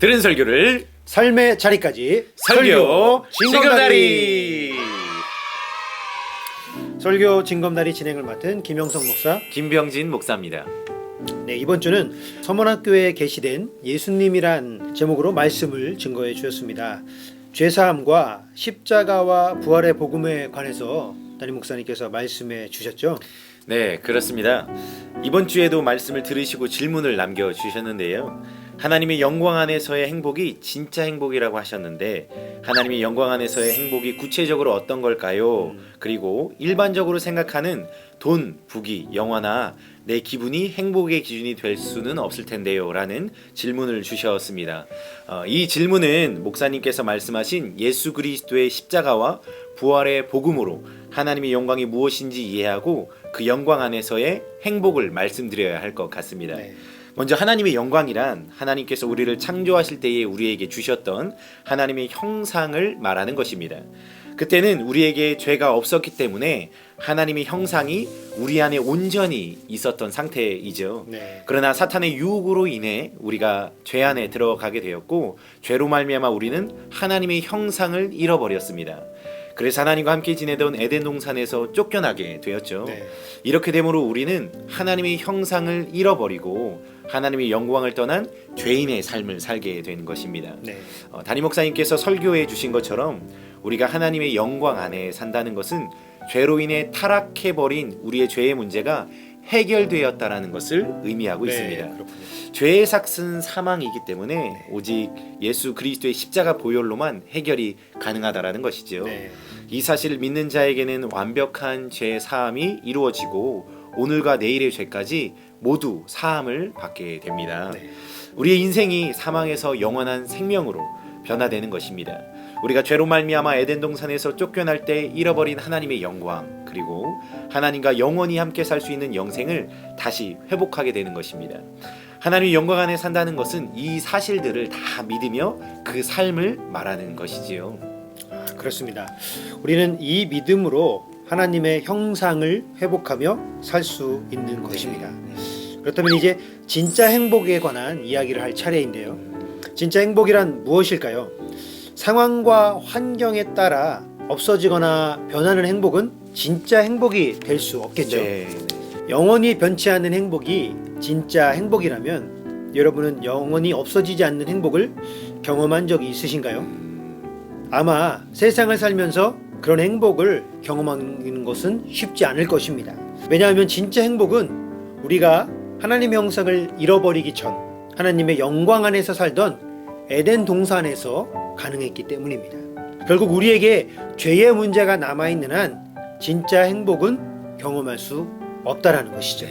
들은 설교를 삶의 자리까지 설교 징검다리. 설교 징검다리 진행을 맡은 김영성 목사, 김병진 목사입니다. 네, 이번 주는 서문학교에 게시된 예수님이란 제목으로 말씀을 증거해 주셨습니다. 죄사함과 십자가와 부활의 복음에 관해서 담임 목사님께서 말씀해 주셨죠? 네, 그렇습니다. 이번 주에도 말씀을 들으시고 질문을 남겨주셨는데요. 하나님의 영광 안에서의 행복이 진짜 행복이라고 하셨는데, 하나님의 영광 안에서의 행복이 구체적으로 어떤 걸까요? 그리고 일반적으로 생각하는 돈, 부귀, 영화나 내 기분이 행복의 기준이 될 수는 없을 텐데요 라는 질문을 주셨습니다. 이 질문은 목사님께서 말씀하신 예수 그리스도의 십자가와 부활의 복음으로 하나님의 영광이 무엇인지 이해하고 그 영광 안에서의 행복을 말씀드려야 할 것 같습니다. 네. 먼저 하나님의 영광이란 하나님께서 우리를 창조하실 때에 우리에게 주셨던 하나님의 형상을 말하는 것입니다. 그때는 우리에게 죄가 없었기 때문에 하나님의 형상이 우리 안에 온전히 있었던 상태이죠. 네. 그러나 사탄의 유혹으로 인해 우리가 죄 안에 들어가게 되었고, 죄로 말미암아 우리는 하나님의 형상을 잃어버렸습니다. 그래서 하나님과 함께 지내던 에덴 동산에서 쫓겨나게 되었죠. 네. 이렇게 되므로 우리는 하나님의 형상을 잃어버리고 하나님의 영광을 떠난 죄인의 삶을 살게 되는 것입니다. 네. 담임 목사님께서 설교해 주신 것처럼 우리가 하나님의 영광 안에 산다는 것은 죄로 인해 타락해버린 우리의 죄의 문제가 해결되었다라는 것을 의미하고 있습니다. 그렇군요. 죄의 삭은 사망이기 때문에 오직 예수 그리스도의 십자가 보혈로만 해결이 가능하다라는 것이죠. 네. 이 사실을 믿는 자에게는 완벽한 죄 사함이 이루어지고 오늘과 내일의 죄까지 모두 사함을 받게 됩니다. 네. 우리의 인생이 사망에서 영원한 생명으로 변화되는 것입니다. 우리가 죄로 말미암아 에덴 동산에서 쫓겨날 때 잃어버린 하나님의 영광, 그리고 하나님과 영원히 함께 살 수 있는 영생을 다시 회복하게 되는 것입니다. 하나님의 영광 안에 산다는 것은 이 사실들을 다 믿으며 그 삶을 말하는 것이지요. 그렇습니다. 우리는 이 믿음으로 하나님의 형상을 회복하며 살 수 있는 것입니다. 그렇다면 이제 진짜 행복에 관한 이야기를 할 차례인데요. 진짜 행복이란 무엇일까요? 상황과 환경에 따라 없어지거나 변하는 행복은 진짜 행복이 될 수 없겠죠. 네. 영원히 변치 않는 행복이 진짜 행복이라면 여러분은 영원히 없어지지 않는 행복을 경험한 적이 있으신가요? 아마 세상을 살면서 그런 행복을 경험하는 것은 쉽지 않을 것입니다. 왜냐하면 진짜 행복은 우리가 하나님의 형상을 잃어버리기 전 하나님의 영광 안에서 살던 에덴 동산에서 가능했기 때문입니다. 결국 우리에게 죄의 문제가 남아있는 한 진짜 행복은 경험할 수 없다라는 것이죠.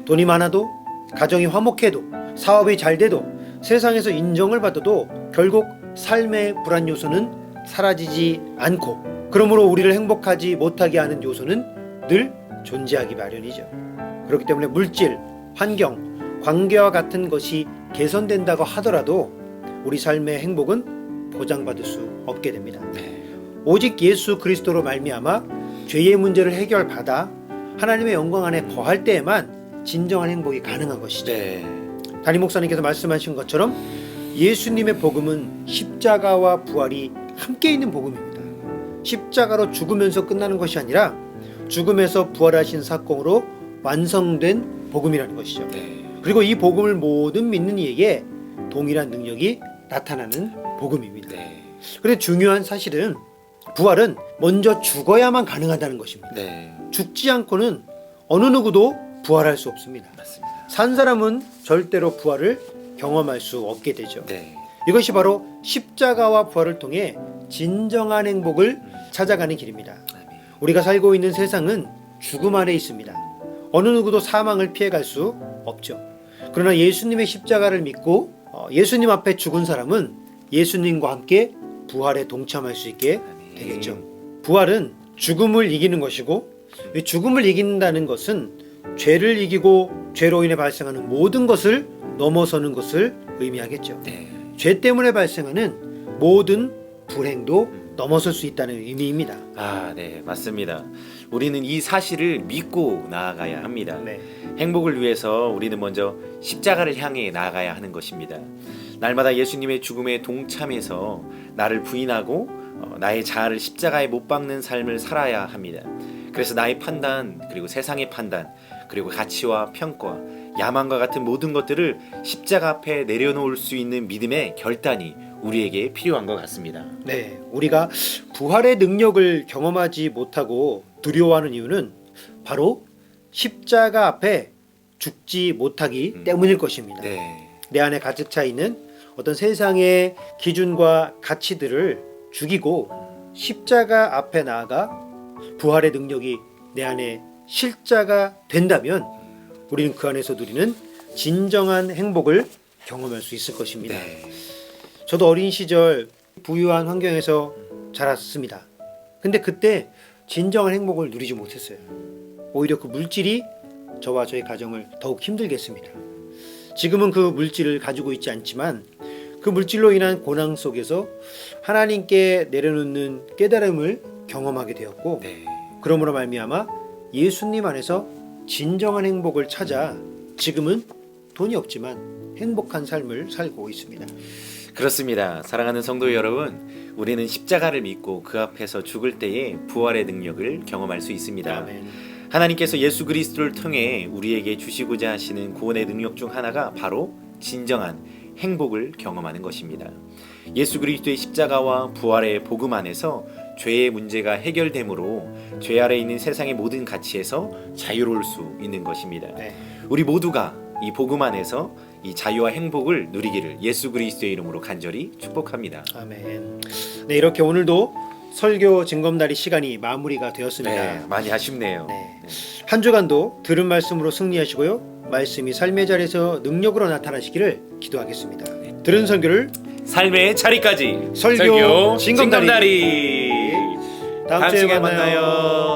돈이 많아도, 가정이 화목해도, 사업이 잘 돼도, 세상에서 인정을 받아도 결국 삶의 불안 요소는 사라지지 않고, 그러므로 우리를 행복하지 못하게 하는 요소는 늘 존재하기 마련이죠. 그렇기 때문에 물질, 환경, 관계와 같은 것이 개선된다고 하더라도 우리 삶의 행복은 보장받을 수 없게 됩니다. 오직 예수 그리스도로 말미암아 죄의 문제를 해결받아 하나님의 영광 안에 거할 때에만 진정한 행복이 가능한 것이죠. 담임 목사님께서 말씀하신 것처럼 예수님의 복음은 십자가와 부활이 함께 있는 복음입니다. 십자가로 죽으면서 끝나는 것이 아니라 죽음에서 부활하신 사건으로 완성된 복음이라는 것이죠. 그리고 이 복음을 모든 믿는 이에게 동일한 능력이 나타나는 복음입니다. 그런데 중요한 사실은 부활은 먼저 죽어야만 가능하다는 것입니다. 죽지 않고는 어느 누구도 부활할 수 없습니다. 맞습니다. 산 사람은 절대로 부활을 경험할 수 없게 되죠. 이것이 바로 십자가와 부활을 통해 진정한 행복을 찾아가는 길입니다. 우리가 살고 있는 세상은 죽음 아래 있습니다. 어느 누구도 사망을 피해갈 수 없죠. 그러나 예수님의 십자가를 믿고 예수님 앞에 죽은 사람은 예수님과 함께 부활에 동참할 수 있게 되겠죠. 부활은 죽음을 이기는 것이고, 이 죽음을 이긴다는 것은 죄를 이기고 죄로 인해 발생하는 모든 것을 넘어서는 것을 의미하겠죠. 죄 때문에 발생하는 모든 불행도 넘어설 수 있다는 의미입니다. 네, 맞습니다. 우리는 이 사실을 믿고 나아가야 합니다. 네. 행복을 위해서 우리는 먼저 십자가를 향해 나아가야 하는 것입니다. 날마다 예수님의 죽음에 동참해서 나를 부인하고 나의 자아를 십자가에 못 박는 삶을 살아야 합니다. 그래서 나의 판단, 그리고 세상의 판단, 그리고 가치와 평가, 야망과 같은 모든 것들을 십자가 앞에 내려놓을 수 있는 믿음의 결단이 우리에게 필요한 것 같습니다. 네, 우리가 부활의 능력을 경험하지 못하고 두려워하는 이유는 바로 십자가 앞에 죽지 못하기 때문일 것입니다. 네. 내 안에 가득 차 있는 어떤 세상의 기준과 가치들을 죽이고 십자가 앞에 나아가 부활의 능력이 내 안에 실자가 된다면 우리는 그 안에서 누리는 진정한 행복을 경험할 수 있을 것입니다. 네. 저도 어린 시절 부유한 환경에서 자랐습니다. 근데 그때 진정한 행복을 누리지 못했어요. 오히려 그 물질이 저와 저희 가정을 더욱 힘들게 했습니다. 지금은 그 물질을 가지고 있지 않지만 그 물질로 인한 고난 속에서 하나님께 내려놓는 깨달음을 경험하게 되었고, 네. 그러므로 말미암아 예수님 안에서 진정한 행복을 찾아 지금은 돈이 없지만 행복한 삶을 살고 있습니다. 그렇습니다. 사랑하는 성도 여러분, 우리는 십자가를 믿고 그 앞에서 죽을 때에 부활의 능력을 경험할 수 있습니다. 아멘. 하나님께서 예수 그리스도를 통해 우리에게 주시고자 하시는 구원의 능력 중 하나가 바로 진정한 행복을 경험하는 것입니다. 예수 그리스도의 십자가와 부활의 복음 안에서 죄의 문제가 해결됨으로 죄 아래 있는 세상의 모든 가치에서 자유로울 수 있는 것입니다. 네. 우리 모두가 이 복음 안에서 이 자유와 행복을 누리기를 예수 그리스도의 이름으로 간절히 축복합니다. 아멘. 네, 이렇게 오늘도 설교 증검다리 시간이 마무리가 되었습니다. 네, 많이 아쉽네요. 네. 한 주간도 들은 말씀으로 승리하시고요, 말씀이 삶의 자리에서 능력으로 나타나시기를 기도하겠습니다. 들은 설교를 삶의 자리까지 설교 증검다리. 다음 주에 만나요.